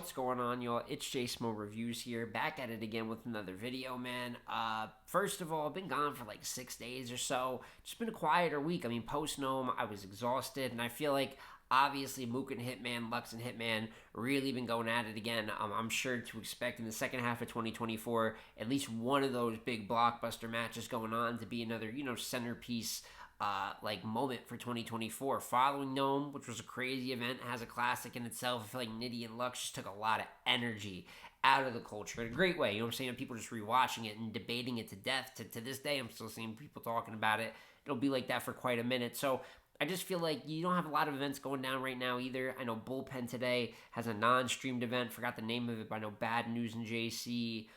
What's going on, y'all? It's Smo Reviews here, back at it again with another video, man. First of all, I've been gone for like 6 days or so. Just been a quieter week. I mean, post-Gnome, I was exhausted, and I feel like obviously Mook and Hitman, Lux and Hitman really been going at it again. I'm sure to expect in the second half of 2024 at least one of those big blockbuster matches going on to be another, centerpiece like moment for 2024. Following Gnome, which was a crazy event, has a classic in itself. I feel like Nitty and Lux just took a lot of energy out of the culture in a great way. You know what I'm saying? People just rewatching it and debating it to death. To this day, I'm still seeing people talking about it. It'll be like that for quite a minute. So I just feel like you don't have a lot of events going down right now either. I know Bullpen today has a non-streamed event. Forgot the name of it, but I know Bad News and JC,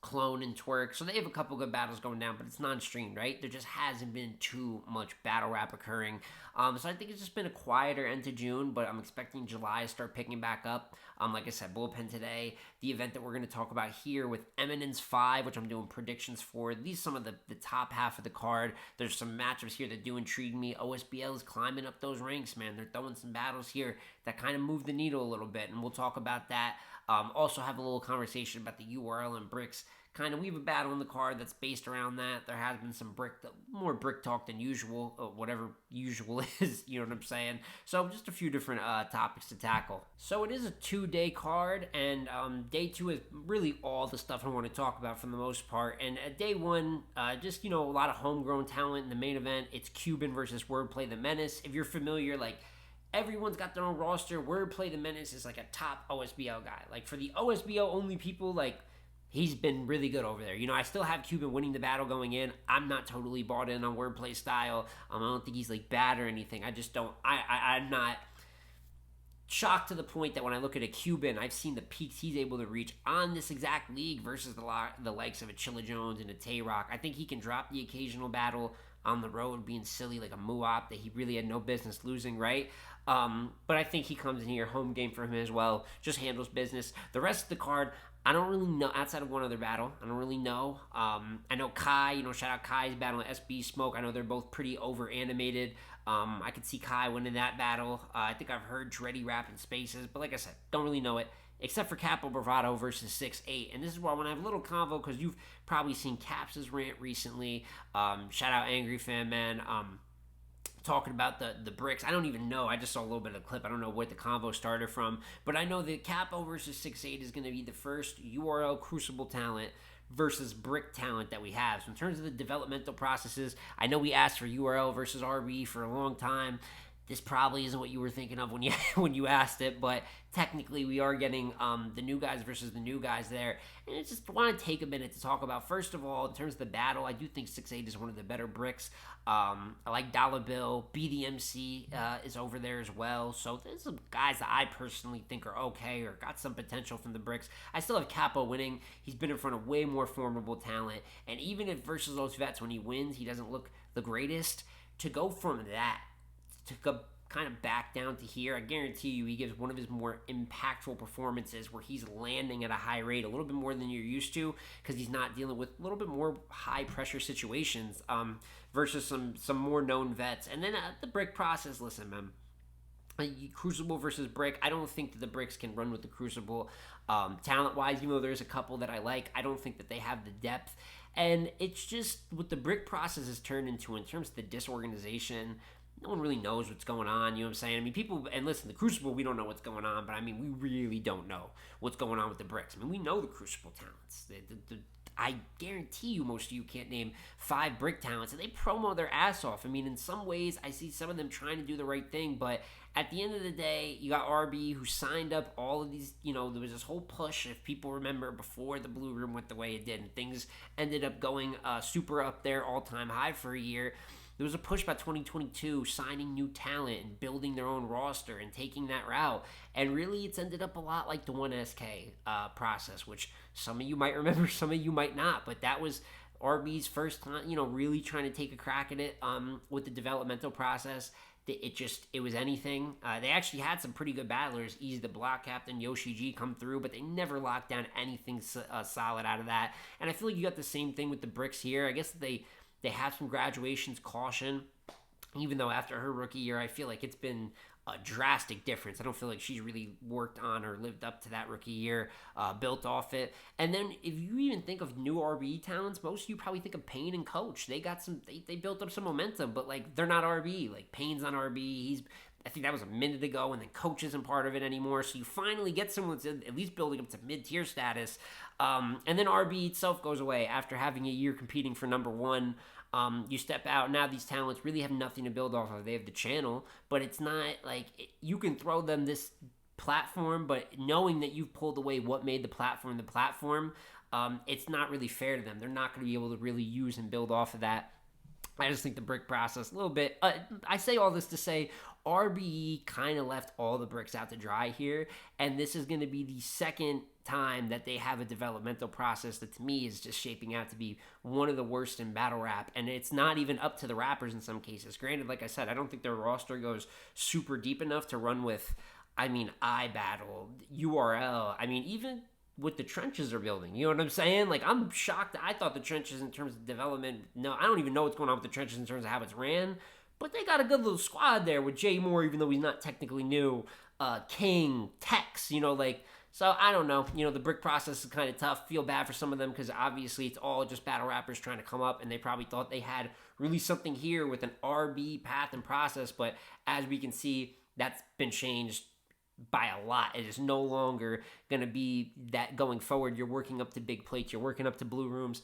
Clone and Twerk. So they have a couple good battles going down, but it's non-streamed, right? There just hasn't been too much battle rap occurring. So I think it's just been a quieter end to June, but I'm expecting July to start picking back up. Like I said, Bullpen today, the event that we're going to talk about here with Eminence 5, which I'm doing predictions for. These are some of the top half of the card. There's some matchups here that do intrigue me. OSBL is climbing up those ranks, man. They're throwing some battles here that kind of move the needle a little bit, and we'll talk about that. Also have a little conversation about the URL and bricks. Kind of, we have a battle in the card that's based around that. There has been some more brick talk than usual, whatever usual is, you know what I'm saying? So just a few different topics to tackle. So it is a 2-day card, and day 2 is really all the stuff I want to talk about for the most part. And at day 1, just, a lot of homegrown talent in the main event. It's Cuban versus Wordplay the Menace. If you're familiar, everyone's got their own roster. Wordplay the Menace is like a top OSBL guy. Like for the OSBL only people, he's been really good over there. I still have Cuban winning the battle going in. I'm not totally bought in on Wordplay style. I don't think he's bad or anything. I just don't. I'm not shocked to the point that when I look at a Cuban, I've seen the peaks he's able to reach on this exact league versus the likes of a Chilla Jones and a Tay-Rock. I think he can drop the occasional battle on the road being silly like a Muop that he really had no business losing, right? But I think he comes in here, home game for him as well, just handles business. The rest of the card, I don't really know, outside of one other battle, I don't really know. I know Kai, shout out Kai's battling SB Smoke. I know they're both pretty over-animated. I could see Kai winning that battle. I think I've heard Dreddy rap in spaces, but like I said, don't really know it. Except for Capo Bravado versus 6'8". And this is why when I have a little convo, because you've probably seen Caps' rant recently. Shout out Angry Fan Man. Talking about the bricks. I don't even know. I just saw a little bit of the clip. I don't know what the convo started from. But I know that Capo versus 6'8 is going to be the first URL Crucible talent versus brick talent that we have. So in terms of the developmental processes, I know we asked for URL versus RB for a long time. This probably isn't what you were thinking of when you asked it, but technically we are getting the new guys versus the new guys there. And I just want to take a minute to talk about, first of all, in terms of the battle, I do think 6'8 is one of the better bricks. I like Dollar Bill. BDMC is over there as well. So there's some guys that I personally think are okay or got some potential from the bricks. I still have Capo winning. He's been in front of way more formidable talent. And even if versus those vets, when he wins, he doesn't look the greatest. To go from that to go kind of back down to here, I guarantee you he gives one of his more impactful performances where he's landing at a high rate, a little bit more than you're used to, because he's not dealing with a little bit more high pressure situations versus some more known vets. And then the brick process, listen, man, Crucible versus brick, I don't think that the bricks can run with the Crucible talent wise, even though there's a couple that I like. I don't think that they have the depth. And it's just what the brick process has turned into in terms of the disorganization. No one really knows what's going on, you know what I'm saying? I mean, people, and listen, the Crucible, we don't know what's going on, but I mean, we really don't know what's going on with the bricks. I mean, we know the Crucible talents. I guarantee you most of you can't name 5 brick talents, and they promo their ass off. I mean, in some ways, I see some of them trying to do the right thing, but at the end of the day, you got RB who signed up all of these, there was this whole push, if people remember, before the Blue Room went the way it did, and things ended up going super up there, all-time high for a year. There was a push about 2022, signing new talent and building their own roster and taking that route. And really, it's ended up a lot like the 1SK process, which some of you might remember, some of you might not. But that was RB's first time, really trying to take a crack at it with the developmental process. It was anything. They actually had some pretty good battlers. Easy the Block Captain, Yoshi G come through, but they never locked down anything solid out of that. And I feel like you got the same thing with the bricks here. I guess they have some graduations, caution, even though after her rookie year, I feel like it's been a drastic difference. I don't feel like she's really worked on or lived up to that rookie year, built off it. And then if you even think of new RB talents, most of you probably think of Payne and Coach. They got they built up some momentum, but like they're not RB. Like Payne's on RB. I think that was a minute ago, and then Coach isn't part of it anymore. So you finally get someone that's at least building up to mid-tier status. And then RB itself goes away after having a year competing for number one. You step out, now these talents really have nothing to build off of. They have the channel, but it's not like you can throw them this platform, but knowing that you've pulled away what made the platform, it's not really fair to them. They're not going to be able to really use and build off of that. I just think the brick process a little bit. I say all this to say RBE kind of left all the bricks out to dry here, and this is going to be the second time that they have a developmental process that to me is just shaping out to be one of the worst in battle rap, and it's not even up to the rappers in some cases. Granted, like I said, I don't think their roster goes super deep enough to run with, iBattle, URL, even with the trenches they're building. You know what I'm saying? Like, I'm shocked. I thought the trenches in terms of development, no, I don't even know what's going on with the trenches in terms of how it's ran, but they got a good little squad there with Jay Moore, even though he's not technically new, King, Tex, so I don't know. The brick process is kind of tough. Feel bad for some of them because obviously it's all just battle rappers trying to come up, and they probably thought they had really something here with an RB path and process, but as we can see, that's been changed by a lot. It is no longer going to be that going forward. You're working up to big plates. You're working up to blue rooms.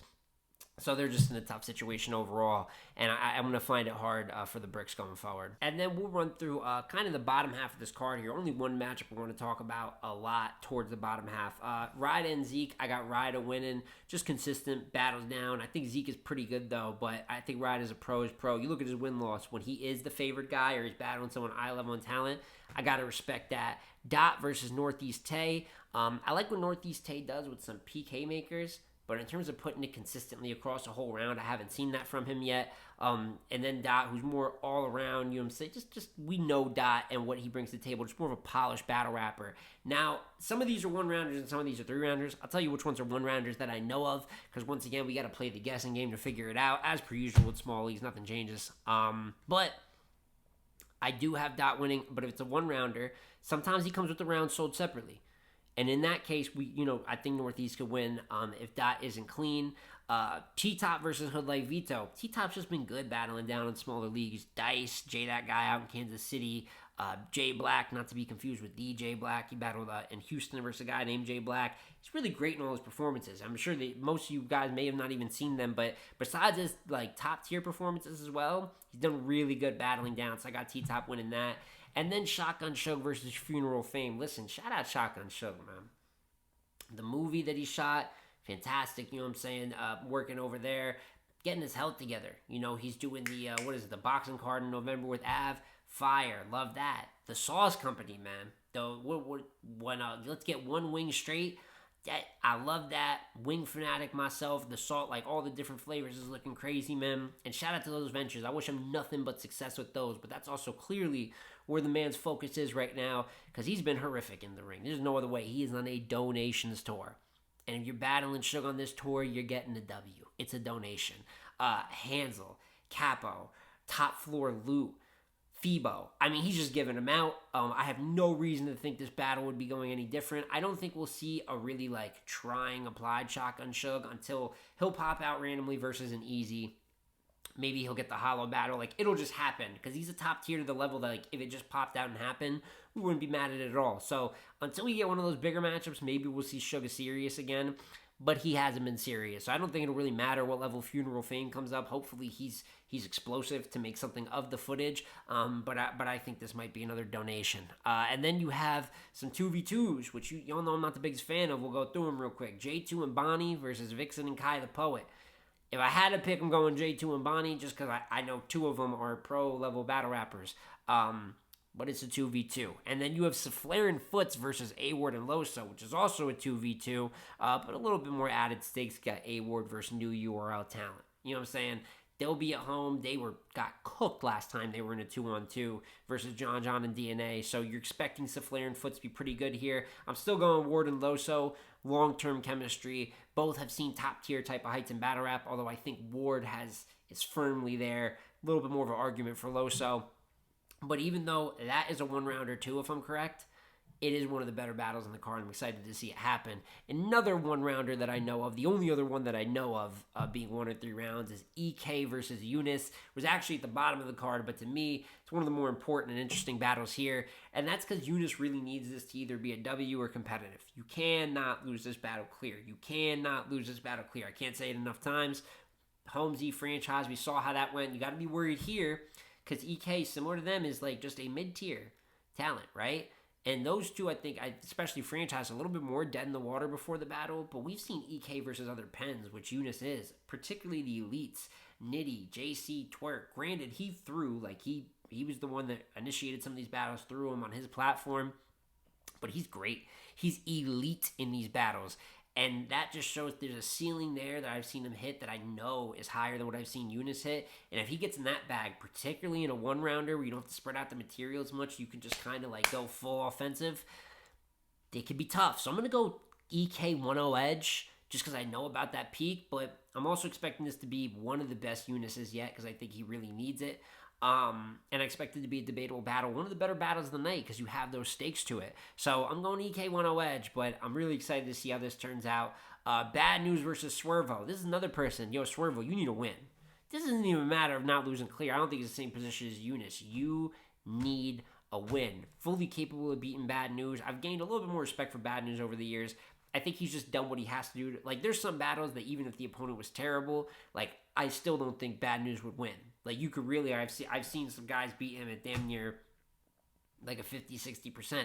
So they're just in a tough situation overall, and I'm going to find it hard for the bricks going forward. And then we'll run through kind of the bottom half of this card here. Only one matchup we're going to talk about a lot towards the bottom half. Ryda and Zeke, I got Ryda winning. Just consistent, battles down. I think Zeke is pretty good, though, but I think Ryda's a pro. You look at his win-loss. When he is the favored guy or he's battling someone eye level in talent, I got to respect that. Dot versus Northeast Tay. I like what Northeast Tay does with some PK makers, but in terms of putting it consistently across a whole round, I haven't seen that from him yet. And then Dot, who's more all around, I'm saying? Just we know Dot and what he brings to the table. Just more of a polished battle rapper. Now, some of these are one-rounders and some of these are three-rounders. I'll tell you which ones are one-rounders that I know of, because once again, we got to play the guessing game to figure it out. As per usual with small leagues, nothing changes. But I do have Dot winning, but if it's a one-rounder, sometimes he comes with the round sold separately. And in that case, I think Northeast could win if Dot isn't clean. T-Top versus Hood Like Vito. T-Top's just been good battling down in smaller leagues. Dice, Jay that guy out in Kansas City. Jay Black, not to be confused with DJ Black. He battled in Houston versus a guy named Jay Black. He's really great in all his performances. I'm sure that most of you guys may have not even seen them, but besides his top-tier performances as well, he's done really good battling down. So I got T-Top winning that. And then Shotgun Shug versus Funeral Fame. Listen, shout out Shotgun Shug, man. The movie that he shot, fantastic, working over there, getting his health together. He's doing the boxing card in November with Av. Fire, love that. The Sauce Company, man. Let's get one wing straight. I love that. Wing fanatic myself. The salt, all the different flavors is looking crazy, man. And shout out to those ventures. I wish him nothing but success with those, but that's also clearly where the man's focus is right now, because he's been horrific in the ring. There's no other way. He is on a donations tour. And if you're battling Suge on this tour, you're getting a W. It's a donation. Hansel, Capo, Top Floor Loot, Phoebo. He's just giving them out. I have no reason to think this battle would be going any different. I don't think we'll see a really trying applied Shotgun Suge until he'll pop out randomly versus an easy. Maybe he'll get the hollow battle. It'll just happen because he's a top tier to the level that if it just popped out and happened, we wouldn't be mad at it at all. So until we get one of those bigger matchups, maybe we'll see Sugar serious again. But he hasn't been serious. So I don't think it'll really matter what level Funeral Fame comes up. Hopefully he's explosive to make something of the footage. But I think this might be another donation. And then you have some 2v2s, which you all know I'm not the biggest fan of. We'll go through them real quick. J2 and Bonnie versus Vixen and Kai the Poet. If I had to pick, I'm going J2 and Bonnie just because I know two of them are pro-level battle rappers. But it's a 2v2. And then you have Souffleur and Foots versus A-Ward and Loso, which is also a 2v2, but a little bit more added stakes. Got A-Ward versus new URL talent. You know what I'm saying? They'll be at home. They got cooked last time they were in a 2-on-2 versus John and DNA. So you're expecting Souffleur and Foots to be pretty good here. I'm still going Ward and Loso. Long-term chemistry. Both have seen top-tier type of heights in battle rap, although I think Ward is firmly there. A little bit more of an argument for Loso. But even though that is a one-rounder too, if I'm correct, it is one of the better battles in the card. I'm excited to see it happen. Another one-rounder that I know of, the only other one that I know of being 1 or 3 rounds, is EK versus Eunice. It was actually at the bottom of the card, but to me, it's one of the more important and interesting battles here. And that's because Eunice really needs this to either be a W or competitive. You cannot lose this battle clear. You cannot lose this battle clear. I can't say it enough times. Holmesy franchise, we saw how that went. You got to be worried here because EK, similar to them, is like just a mid-tier talent, right? And those two, I think, especially franchise, a little bit more dead in the water before the battle. But we've seen EK versus other pens, which Eunice is, particularly the elites, Nitty, JC, Twerk. Granted, he threw, like he was the one that initiated some of these battles, threw them on his platform. But he's great. He's elite in these battles. And that just shows there's a ceiling there that I've seen him hit that I know is higher than what I've seen Eunice hit. And if he gets in that bag, particularly in a one-rounder where you don't have to spread out the material as much, you can just kind of like go full offensive, they could be tough. So I'm going to go EK 1-0 edge just because I know about that peak. But I'm also expecting this to be one of the best Eunices yet because I think he really needs it. And I expect it to be a debatable battle. One of the better battles of the night because you have those stakes to it. So I'm going EK 1-0 edge, but I'm really excited to see how this turns out. Bad News versus Swervo. This is another person. Yo, Swervo, you need to win. This isn't even a matter of not losing clear. I don't think it's the same position as Eunice. You need a win. Fully capable of beating Bad News. I've gained a little bit more respect for Bad News over the years. I think he's just done what he has to do. Like, there's some battles that even if the opponent was terrible, like, I still don't think Bad News would win. Like, you could really, I've seen some guys beat him at damn near, like, a 50-60%.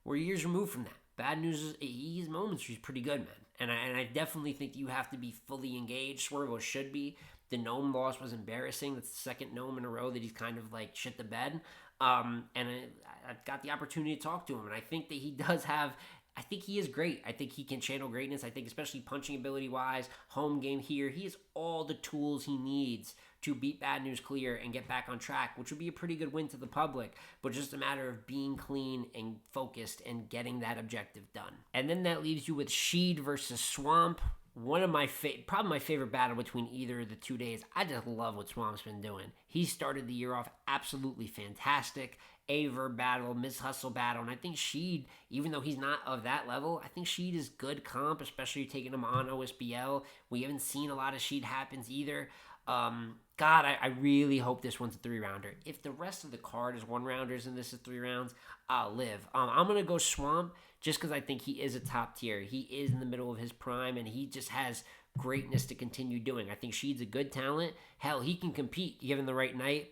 We're years removed from that. Bad News, his moments, he's pretty good, man. And I definitely think you have to be fully engaged. Swervo should be. The Gnome loss was embarrassing. That's the second Gnome in a row that he's kind of, like, shit the bed. And I got the opportunity to talk to him, and I think that he does have... I think he is great. I think he can channel greatness. I think especially punching ability-wise, home game here, he has all the tools he needs to beat Bad News clear and get back on track, which would be a pretty good win to the public, but just a matter of being clean and focused and getting that objective done. And then that leaves you with Sheed versus Swamp. One of my probably my favorite battle between either of the 2 days. I just love what Swamp's been doing. He started the year off absolutely fantastic. Aver battle, Miss Hustle battle, and I think Sheed, even though he's not of that level, I think Sheed is good comp, especially taking him on OSBL. We haven't seen a lot of Sheed happens either. God, I really hope this one's a 3-rounder. If the rest of the card is 1-rounders and this is 3 rounds, I'll live. I'm going to go Swamp just because I think he is a top tier. He is in the middle of his prime, and he just has greatness to continue doing. I think Sheed's a good talent. Hell, he can compete given the right night.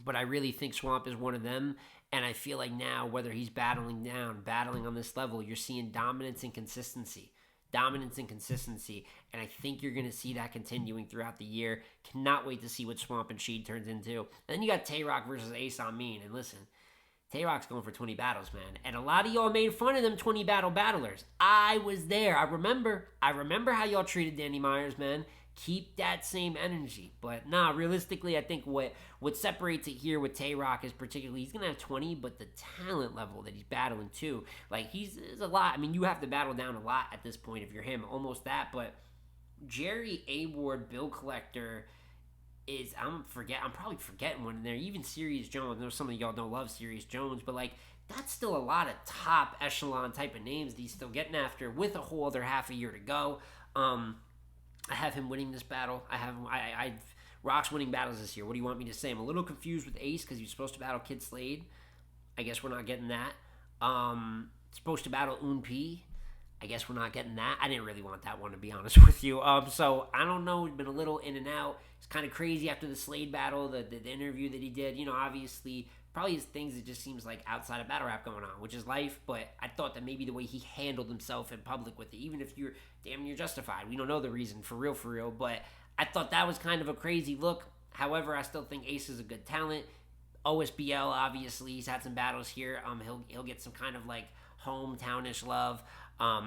But I really think Swamp is one of them, and I feel like now, whether he's battling on this level, you're seeing dominance and consistency. And I think you're going to see that continuing throughout the year. Cannot wait to see what Swamp and Sheed turns into. And then you got Tay-Rock versus Ace Amin, and listen, Tay-Rock's going for 20 battles, man. And a lot of y'all made fun of them 20 battlers. I was there. I remember how y'all treated Danny Myers, man. Keep that same energy. But nah, realistically, I think what separates it here with Tay-Rock is particularly he's going to have 20, but the talent level that he's battling too, like he's a lot. I mean, you have to battle down a lot at this point if you're him, almost that. But Jerry A. Ward, Bill Collector is, I'm probably forgetting one in there. Even Sirius Jones. I know some of y'all don't love Sirius Jones, but like that's still a lot of top echelon type of names that he's still getting after with a whole other half a year to go. I have him winning this battle. I Rock's winning battles this year. What do you want me to say? I'm a little confused with Ace because he's supposed to battle Kid Slade. I guess we're not getting that. Supposed to battle Unp. I guess we're not getting that. I didn't really want that one, to be honest with you. So I don't know. He's been a little in and out. It's kind of crazy after the Slade battle, the interview that he did. You know, obviously, probably his things that just seems like outside of battle rap going on, which is life. But I thought that maybe the way he handled himself in public with it, even if you're damn near justified, we don't know the reason for real. But I thought that was kind of a crazy look. However, I still think Ace is a good talent. OSBL, obviously, he's had some battles here. He'll get some kind of like hometownish love.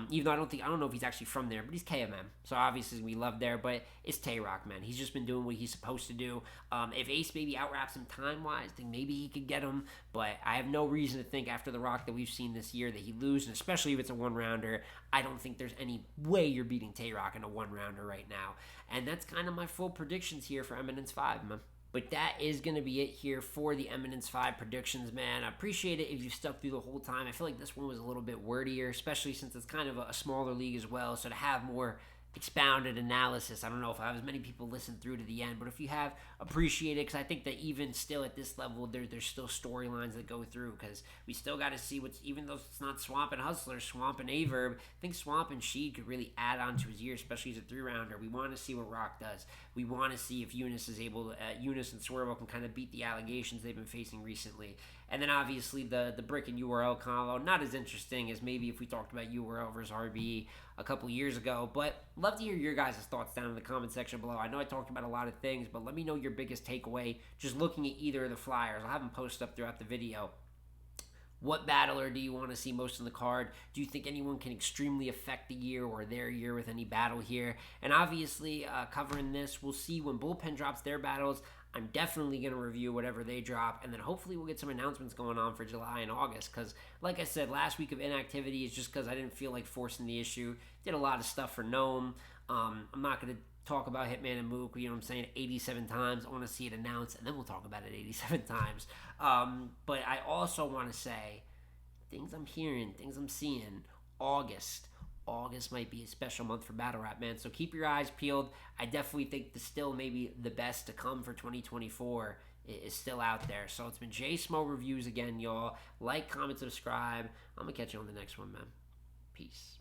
Even though I don't know if he's actually from there, but he's KMM, so obviously we love there. But it's Tay-Rock, man. He's just been doing what he's supposed to do. If Ace maybe outraps him time-wise, then maybe he could get him. But I have no reason to think after the Rock that we've seen this year that he loses, and especially if it's a one-rounder. I don't think there's any way you're beating Tay-Rock in a one-rounder right now. And that's kind of my full predictions here for Eminence 5, man. But that is going to be it here for the Eminence 5 predictions, man. I appreciate it if you stuck through the whole time. I feel like this one was a little bit wordier, especially since it's kind of a smaller league as well. So to have more expounded analysis, I don't know if I have as many people listen through to the end, but if you have, appreciate it, because I think that even still at this level, there's still storylines that go through, because we still got to see what's, even though it's not Swamp and Hustler, Swamp and Averb, I think Swamp and Sheed could really add on to his year, especially as a 3-rounder. We want to see what Rock does. We want to see if Eunice is able to, Eunice and Swervo can kind of beat the allegations they've been facing recently. And then obviously the Brick and URL combo, not as interesting as maybe if we talked about URL versus RBE a couple years ago. But love to hear your guys' thoughts down in the comment section below. I know I talked about a lot of things, but let me know your biggest takeaway just looking at either of the flyers. I'll have them post up throughout the video. What battler do you want to see most on the card? Do you think anyone can extremely affect the year or their year with any battle here? And obviously, covering this, we'll see when Bullpen drops their battles. I'm definitely going to review whatever they drop, and then hopefully we'll get some announcements going on for July and August, because like I said, last week of inactivity is just because I didn't feel like forcing the issue. Did a lot of stuff for Gnome. I'm not going to talk about Hitman and Mook, you know what I'm saying, 87 times. I want to see it announced, and then we'll talk about it 87 times. But I also want to say, things I'm hearing, things I'm seeing, August might be a special month for battle rap, man. So keep your eyes peeled. I definitely think still maybe the best to come for 2024 is still out there. So it's been J Smo Reviews again, y'all. Like, comment, subscribe. I'm going to catch you on the next one, man. Peace.